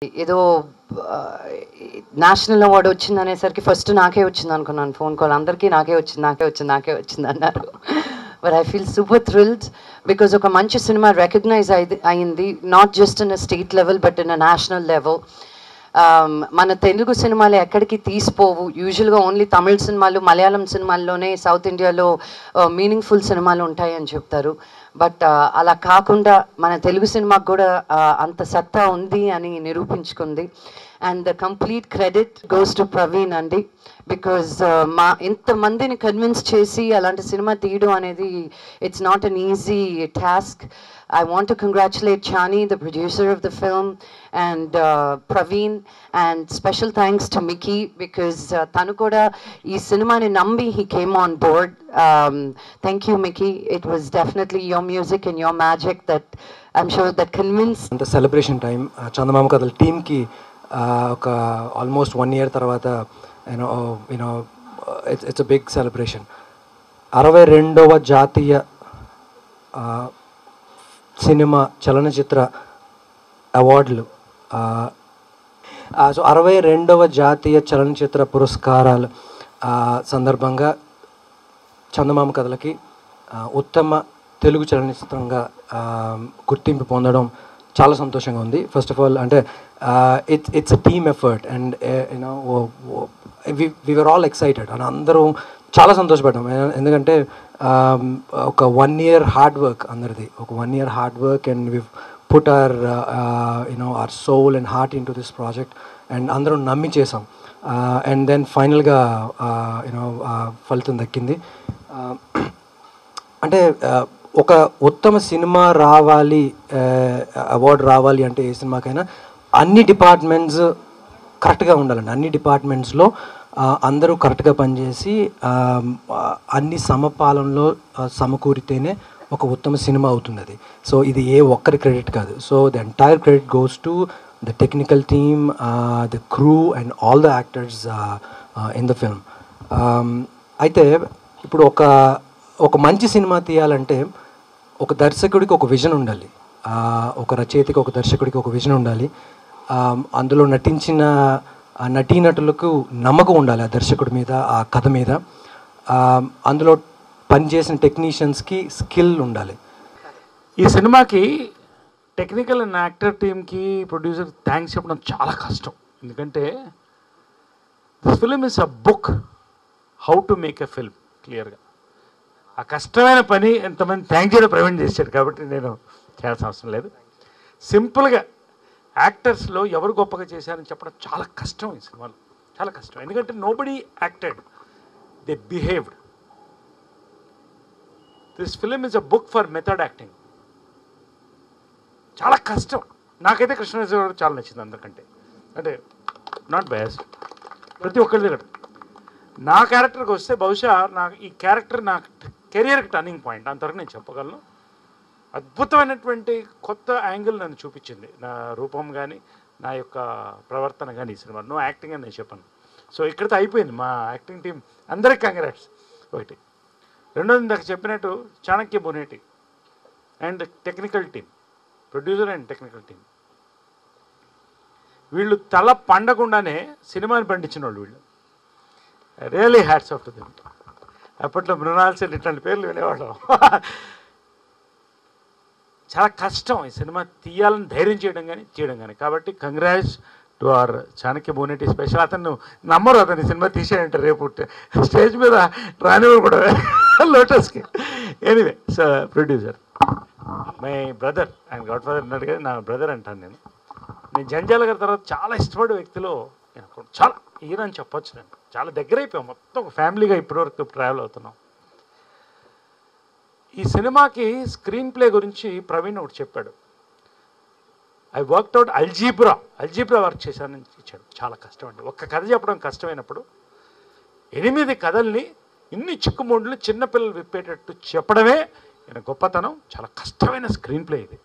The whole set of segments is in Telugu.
ఏదో నేషనల్ అవార్డు వచ్చిందనేసరికి ఫస్ట్ నాకే వచ్చింది అనుకున్నాను. ఫోన్ కాల్ అందరికీ నాకే వచ్చింది అన్నారు. But I feel super thrilled because ఒక మంచి సినిమా రికగ్నైజ్ అయింది, not just in a state level but in a national level. మన తెలుగు సినిమాలు ఎక్కడికి తీసిపోవు. యూజువల్గా ఓన్లీ తమిళ సినిమాలు, మలయాళం సినిమాల్లోనే సౌత్ ఇండియాలో మీనింగ్ఫుల్ సినిమాలు ఉంటాయని చెప్తారు. బట్ అలా కాకుండా మన తెలుగు సినిమాకు కూడా అంత సత్తా ఉంది అని నిరూపించుకుంది. And the complete credit goes to Praveen అండి. బికాజ్ మా ఇంతమందిని కన్విన్స్ చేసి అలాంటి సినిమా తీయడం అనేది it's not an easy task. I want to congratulate Chani, the producer of the film, and Praveen, and special thanks to Mickey because tanu kuda ee cinema ni nambi he came on board. Thank you, Mickey. It was definitely your music and your magic that I'm sure that convinced. The celebration time, Chandamama Kadal team ki almost 1 year tarvata, you know, it's a big celebration. 62వ జాతీయ సినిమా చలనచిత్ర అవార్డులు, సో 62వ జాతీయ చలనచిత్ర పురస్కారాలు సందర్భంగా చందమామ కథలకి ఉత్తమ తెలుగు చలనచిత్రంగా గుర్తింపు పొందడం చాలా సంతోషంగా ఉంది. ఫస్ట్ ఆఫ్ ఆల్ అంటే it's a team effort and you know we were all excited and అందరూ చాలా సంతోషపడ్డాం. ఎందుకంటే ఒక 1 year హార్డ్ వర్క్ అందరిది, ఒక 1 year hard work and we put our our soul and heart into this project and అందరం నమ్మి చేసాం. అండ్ దెన్ ఫైనల్గా ఫలితం దక్కింది. అంటే ఒక ఉత్తమ సినిమా రావాలి, అవార్డు రావాలి అంటే ఏ సినిమాకైనా అన్ని డిపార్ట్మెంట్స్ కరెక్ట్గా ఉండాలండి. అన్ని డిపార్ట్మెంట్స్లో అందరూ కరెక్ట్గా పనిచేసి అన్ని సమపాలనలో సమకూరితేనే ఒక ఉత్తమ సినిమా అవుతుంది అది. సో ఇది ఏ ఒక్కరి క్రెడిట్ కాదు. So the entire credit goes to the technical team, the crew and all the actors in the film. అయితే ఇప్పుడు ఒక మంచి సినిమా తీయాలంటే ఒక దర్శకుడికి ఒక విజన్ ఉండాలి, ఒక రచయితకి ఒక దర్శకుడికి ఒక విజన్ ఉండాలి, అందులో నటించిన నటీనటులకు నమ్మకం ఉండాలి ఆ దర్శకుడి మీద, ఆ కథ మీద, అందులో పనిచేసిన టెక్నీషియన్స్కి స్కిల్ ఉండాలి. ఈ సినిమాకి టెక్నికల్ అండ్ యాక్టర్ టీమ్కి ప్రొడ్యూసర్ థ్యాంక్స్ చెప్పడం చాలా కష్టం. ఎందుకంటే this film is a book how to make a film. క్లియర్గా ఆ కష్టమైన పని ఎంతమంది థ్యాంక్ చేయడం ప్రవీణ్ చేశాడు కాబట్టి నేను చేయాల్సిన అవసరం లేదు. సింపుల్గా యాక్టర్స్లో ఎవరు గొప్పగా చేశారని చెప్పడం చాలా కష్టం ఈ సినిమాలో, చాలా కష్టం. ఎందుకంటే nobody acted, they behaved. This film is a book for method acting. చాలా కష్టం. నాకైతే కృష్ణరాజు గారు చాలా నచ్చింది అందరికంటే. అంటే నాట్ బయాస్, ప్రతి ఒక్కరి దగ్గర. నా క్యారెక్టర్కి వస్తే బహుశా నాకు ఈ క్యారెక్టర్ నా కెరియర్కి టర్నింగ్ పాయింట్, అంతవరకు నేను చెప్పగలను. అద్భుతమైనటువంటి కొత్త యాంగిల్ నన్ను చూపించింది, నా రూపం కానీ నా యొక్క ప్రవర్తన కానీ ఈ సినిమా. నో యాక్టింగ్ అని నేను చెప్పాను. సో ఇక్కడితో అయిపోయింది. మా యాక్టింగ్ టీం అందరికీ కంగ్రాట్స్ ఒకటి. రెండోది ఇందాక చెప్పినట్టు Chanakya Boneti and technical team, producer and technical team, వీళ్ళు తల పండకుండానే సినిమాని పండించిన వాళ్ళు వీళ్ళు. Really hats off to them. అప్పట్లో మృణాల్ సెన్ ఇట్లాంటి పేర్లు వినేవాళ్ళం. చాలా కష్టం ఈ సినిమా తీయాలని ధైర్యం చేయడం కానీ. కాబట్టి congrats to our Chanakya Boneti. Special అతను నమ్మరు, అతని సినిమా తీసేయంటారు రేపు స్టేజ్ మీద రానివారు కూడా లోటస్కి. Anyway, so producer my brother, ఆయన గాడ్ ఫాదర్ అన్నాడు కదా, నా బ్రదర్ అంటాను నేను. జంజాల గారి తర్వాత చాలా ఇష్టపడే వ్యక్తిలో చాలా ఈయనని చెప్పొచ్చు. నేను చాలా దగ్గర అయిపోయాం, మొత్తం ఒక ఫ్యామిలీగా ఇప్పటివరకు ట్రావెల్ అవుతున్నాం. ఈ సినిమాకి స్క్రీన్ ప్లే గురించి ప్రవీణ్ ఒకటి చెప్పాడు. I worked out algebra work చేశానని ఇచ్చాడు. చాలా కష్టం అండి. ఒక్క కథ చెప్పడం కష్టమైనప్పుడు 8 కథల్ని ఇన్ని చిక్కుముండ్లు చిన్నపిల్లలు విప్పేటట్టు చెప్పడమే ఈయన గొప్పతనం. చాలా కష్టమైన స్క్రీన్ ప్లే ఇది.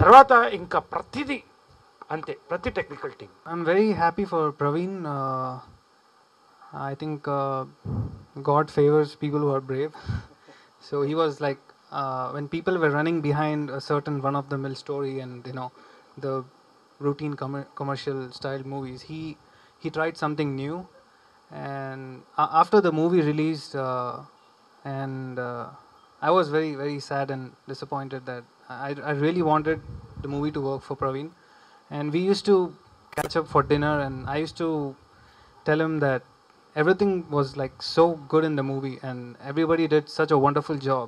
తర్వాత ఇంకా ప్రతిదీ అంతే, ప్రతి technical team. I'm very happy for Praveen. I think God favours people who are brave. So he was like, when people were running behind a certain run-of-the-mill story, and the routine commercial style movies. He tried something new, and after the movie released, and I was very very sad and disappointed that I really wanted the movie to work for Praveen, and we used to catch up for dinner, and I used to tell him that everything was like so good in the movie and everybody did such a wonderful job.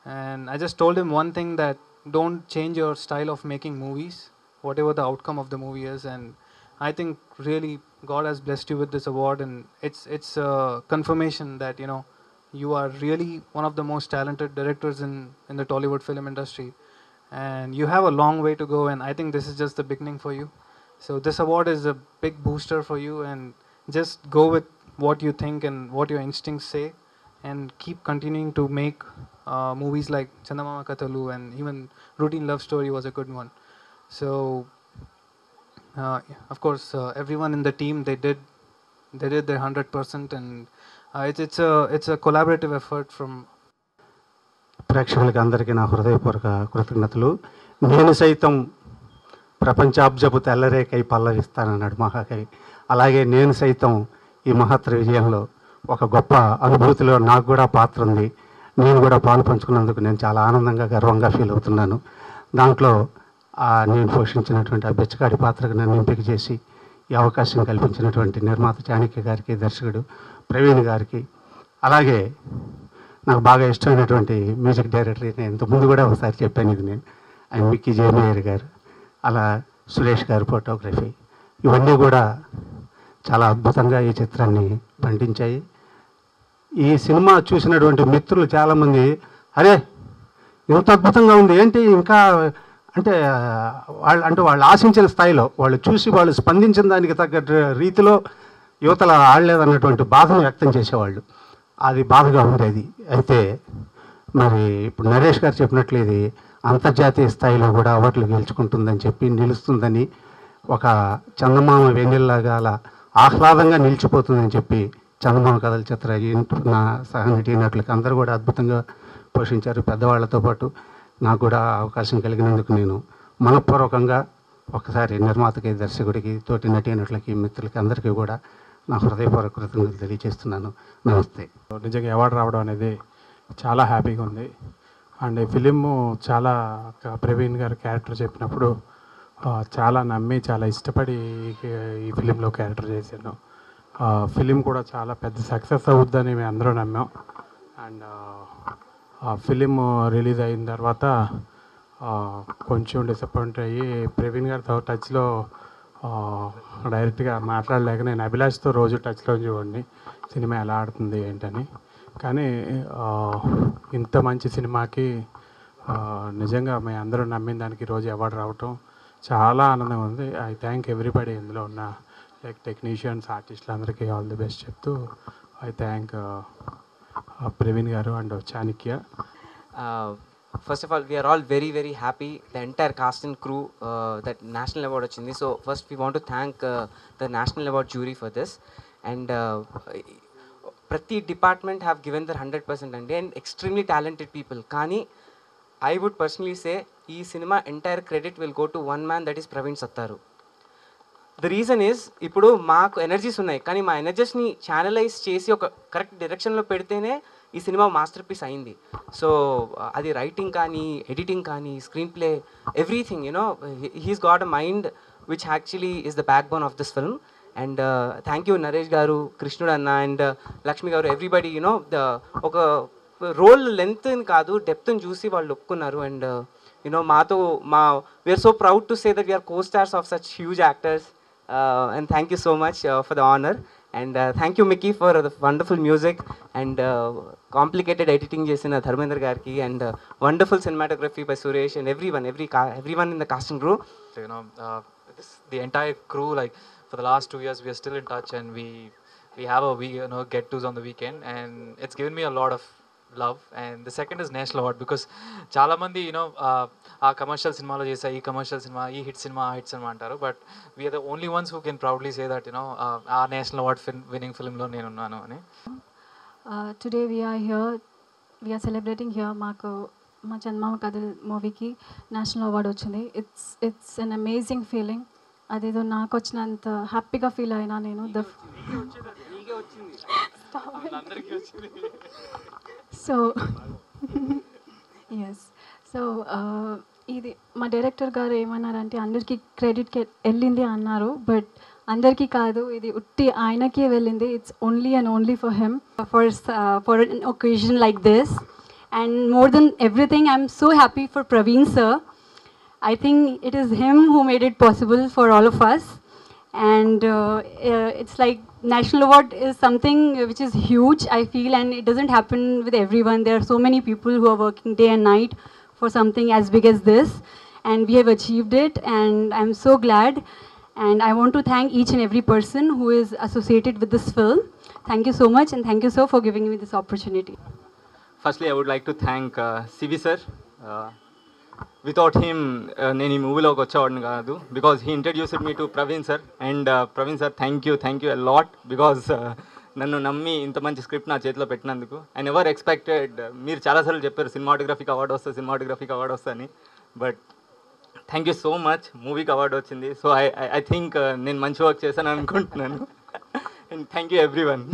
And I just told him one thing, that don't change your style of making movies, whatever the outcome of the movie is. And I think really God has blessed you with this award, and it's a confirmation that, you know, you are really one of the most talented directors in the Tollywood film industry, and you have a long way to go, and I think this is just the beginning for you. So this award is a big booster for you, and just go with what you think and what your instincts say, and keep continuing to make movies like Chandamama Kathalu, and even Routine Love Story was a good one. So of course everyone in the team, they did their 100%, and it's a collaborative effort from. ప్రేక్షకులకి అందరికీ నా హృదయపూర్వక కృతజ్ఞతలు. నేను సైతం ప్రపంచాబ్జపు తెల్లరేకై పల్లవిస్తానన్నాడు మహాకవి. అలాగే నేను సైతం ఈ మహత్తర విజయంలో ఒక గొప్ప అనుభూతిలో నాకు కూడా పాత్ర ఉంది. నేను కూడా పాలు పంచుకున్నందుకు నేను చాలా ఆనందంగా గర్వంగా ఫీల్ అవుతున్నాను. దాంట్లో నేను పోషించినటువంటి ఆ బెచ్చగాడి పాత్రకు నన్ను ఎంపిక చేసి ఈ అవకాశం కల్పించినటువంటి నిర్మాత చాణక్య గారికి, దర్శకుడు ప్రవీణ్ గారికి, అలాగే నాకు బాగా ఇష్టమైనటువంటి మ్యూజిక్ డైరెక్టర్, నేను ఇంతకుముందు కూడా ఒకసారి చెప్పాను ఇది నేను, ఆయన మిక్కీ జేమేయర్ గారు, అలా సురేష్ గారు ఫోటోగ్రఫీ, ఇవన్నీ కూడా చాలా అద్భుతంగా ఈ చిత్రాన్ని పండించాయి. ఈ సినిమా చూసినటువంటి మిత్రులు చాలామంది, అరే ఇంత అద్భుతంగా ఉంది ఏంటి ఇంకా అంటే వాళ్ళు ఆశించిన స్థాయిలో వాళ్ళు చూసి వాళ్ళు స్పందించిన దానికి తగ్గ రీతిలో యువతల ఆడలేదన్నటువంటి బాధను వ్యక్తం చేసేవాళ్ళు. అది బాధగా ఉండేది. అయితే మరి ఇప్పుడు నరేష్ గారు చెప్పినట్లు ఇది అంతర్జాతీయ స్థాయిలో కూడా అవార్డులు గెలుచుకుంటుందని చెప్పి, నిలుస్తుందని, ఒక చందమామ వెన్నెల్లాగా అలా ఆహ్లాదంగా నిలిచిపోతుందని చెప్పి చందమామ కథల చిత్ర నా సహనటీనటులకు అందరూ కూడా అద్భుతంగా పోషించారు. పెద్దవాళ్లతో పాటు నాకు కూడా అవకాశం కలిగినందుకు నేను మనఃపూర్వకంగా ఒకసారి నిర్మాతకి, దర్శకుడికి, తోటి నటీనటులకి, మిత్రులకి అందరికీ కూడా నా హృదయపూర్వక కృతజ్ఞతలు తెలియజేస్తున్నాను. నమస్తే. నిజంగా అవార్డు రావడం అనేది చాలా హ్యాపీగా ఉంది. అండ్ ఈ ఫిలిము చాలా ప్రవీణ్ గారు క్యారెక్టర్ చెప్పినప్పుడు చాలా నమ్మి, చాలా ఇష్టపడి ఈ ఫిలింలో క్యారెక్టర్ చేశాను. ఫిలిం కూడా చాలా పెద్ద సక్సెస్ అవుద్దని మేము అందరూ నమ్మాం. అండ్ ఆ ఫిలిం రిలీజ్ అయిన తర్వాత కొంచెం డిసప్పాయింట్ అయ్యి ప్రవీణ్ గారితో టచ్లో డైరెక్ట్గా మాట్లాడలేక, నేను అభిలాష్తో రోజు టచ్లో చూడండి సినిమా ఎలా ఆడుతుంది ఏంటని. కానీ ఇంత మంచి సినిమాకి నిజంగా మేము అందరూ నమ్మిన దానికి ఈరోజు అవార్డు రావటం చాలా ఆనందంగా ఉంది. ఐ థ్యాంక్ ఎవ్రీబడి, ఇందులో ఉన్న లైక్ టెక్నీషియన్స్, ఆర్టిస్టులు అందరికీ ఆల్ ది బెస్ట్ చెప్తూ ఐ థ్యాంక్ ప్రవీణ్ గారు and Chanakya. First of all, we are all very very happy, the entire cast and crew, that national award వచ్చింది. So first we want to thank the national award jury for this, and ప్రతి డిపార్ట్మెంట్ హ్యావ్ గివెన్ దర్ 100% అండి, అండ్ ఎక్స్ట్రీమ్లీ టాలెంటెడ్ పీపుల్. కానీ ఐ వుడ్ పర్సనలీ సే ఈ cinema entire credit will go to one man, that is Praveen Sattaru. The reason is, ఇప్పుడు మాకు ఎనర్జీస్ ఉన్నాయి, కానీ మా ఎనర్జీస్ని ఛానలైజ్ చేసి ఒక కరెక్ట్ డైరెక్షన్లో పెడితేనే ఈ సినిమా మాస్టర్ పీస్ అయింది. సో అది రైటింగ్ కానీ, ఎడిటింగ్ కానీ, screenplay, everything, you know he's got a mind which actually is the backbone of this film. And thank you Naresh గారు, కృష్ణుడు అన్న, అండ్ లక్ష్మి గారు, ఎవ్రీబడి. యూనో ఒక రోల్ లెంత్ని కాదు, డెప్త్ని చూసి వాళ్ళు ఒప్పుకున్నారు. And you know we are so proud to say that we are costars of such huge actors. And thank you so much for the honor, and thank you Mickey for the wonderful music and complicated editing chesina Dharmendra garki, and wonderful cinematography by Suresh, and everyone in the casting crew. So, you know, the entire crew, like for the last 2 years we are still in touch, and we have get tos on the weekend, and it's given me a lot of love. And the second is national award, because చాలా మంది ఆ కమర్షియల్ సినిమాలో చేసా, ఈ కమర్షియల్ సినిమా, ఈ హిట్ సినిమా అంటారు, but we are the only ones who can proudly say that ఆ నేషనల్ అవార్డ్ విన్నింగ్ ఫిల్మ్లో నేనున్నాను అని. Today we are celebrating here. మాకు మా చందమామ కథ మూవీకి నేషనల్ అవార్డ్ వచ్చింది. It's an amazing feeling. అదేదో నాకు వచ్చినంత హ్యాపీగా ఫీల్ అయినా నేను సో ఎస్ సో ఇది మా డైరెక్టర్ గారు ఏమన్నారంటే అందరికీ క్రెడిట్ వెళ్ళింది అన్నారు, బట్ అందరికీ కాదు, ఇది ఉట్టి ఆయనకే వెళ్ళింది. It's only and only for him for an occasion like this. And more than everything, I'm so happy for Praveen sir. I think it is him who made it possible for all of us. And it's like National Award is something which is huge, I feel, and it doesn't happen with everyone. There are so many people who are working day and night for something as big as this, and we have achieved it, and I'm so glad. And I want to thank each and every person who is associated with this film. Thank you so much, and thank you, sir, for giving me this opportunity. Firstly, I would like to thank CV sir. Without him, నేను ఈ మూవీలోకి వచ్చేవాడిని కాదు, because he introduced me to Praveen sir. And Praveen sir, thank you a lot, because నన్ను నమ్మి ఇంత మంచి స్క్రిప్ట్ నా చేతిలో పెట్టినందుకు. ఐ నెవర్ ఎక్స్పెక్టెడ్, మీరు చాలాసార్లు చెప్పారు సినిమాటోగ్రఫీకి అవార్డు వస్తుందని, but thank you so much. మూవీకి అవార్డు వచ్చింది, సో ఐ థింక్ నేను మంచి వర్క్ చేశాను అనుకుంటున్నాను. And thank you everyone.